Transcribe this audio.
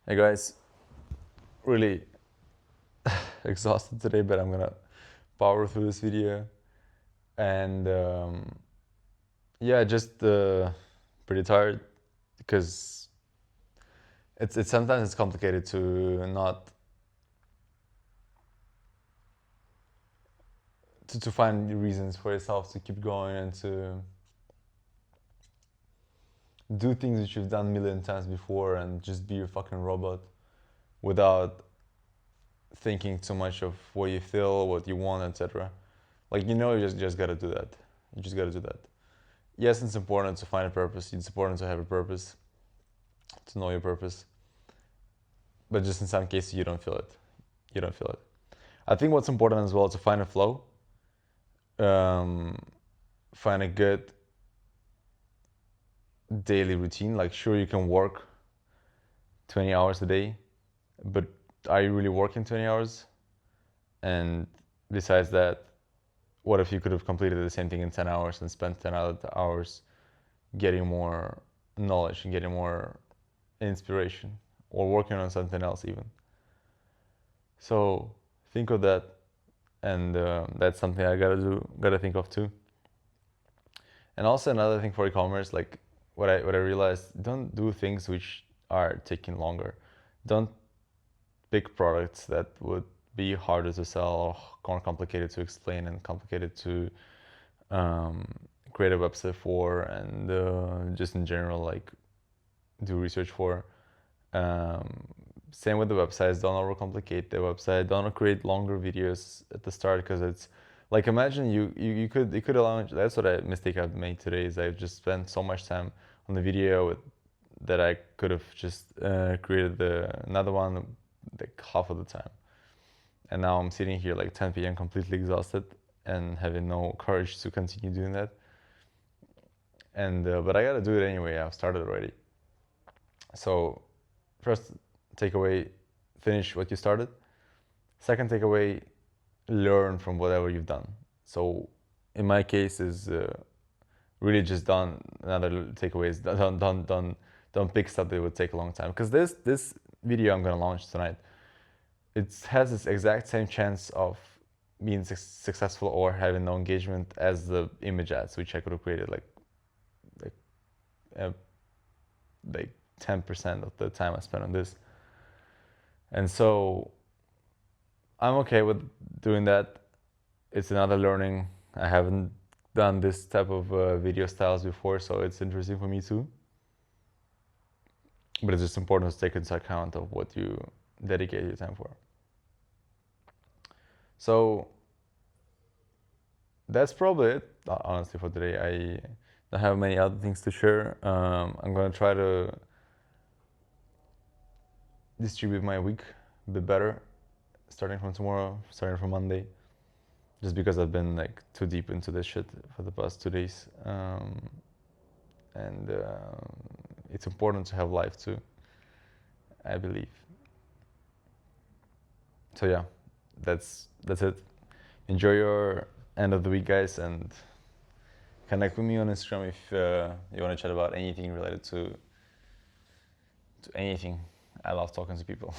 Hey guys, really exhausted today, but I'm gonna power through this video. And yeah, just pretty tired because it's sometimes it's complicated to not to find reasons for yourself to keep going and to do things that you've done a million times before and just be a fucking robot without thinking too much of what you feel, what you want, etc. Like, you just gotta do that. You just gotta do that. Yes, it's important to find a purpose. It's important to have a purpose, to know your purpose. But just in some cases, you don't feel it. You don't feel it. I think what's important as well to find a flow, find a good daily routine. Like, sure, you can work 20 hours a day, but are you really working 20 hours? And besides that, what if you could have completed the same thing in 10 hours and spent 10 hours getting more knowledge and getting more inspiration or working on something else even? So think of that, and that's something I gotta think of too. And also another thing for e-commerce, like what I realized, don't do things which are taking longer. Don't pick products that would be harder to sell or more complicated to explain and complicated to create a website for, and just in general, like, do research for. Same with the websites. Don't overcomplicate the website. Don't create longer videos at the start, because it's like, imagine you could allow. That's what a mistake I've made today, is I've just spent so much time on the video that I could have just created another one like half of the time. And now I'm sitting here like 10 p.m. completely exhausted and having no courage to continue doing that. And but I gotta do it anyway. I've started already. So first takeaway, finish what you started. Second takeaway, learn from whatever you've done. So in my case is really just done. Another takeaway is don't pick stuff that would take a long time, because this video I'm gonna launch tonight, it has this exact same chance of being successful or having no engagement as the image ads, which I could have created like 10% of the time I spent on this. And so I'm okay with doing that. It's another learning. I haven't done this type of video styles before, so it's interesting for me too. But it's just important to take into account of what you dedicate your time for. So that's probably it, honestly, for today. I don't have many other things to share. I'm gonna try to distribute my week a bit better, starting from tomorrow, starting from Monday, just because I've been like too deep into this shit for the past 2 days. And it's important to have life too, I believe. So yeah, that's it. Enjoy your end of the week, guys, and connect with me on Instagram if you want to chat about anything related to anything. I love talking to people.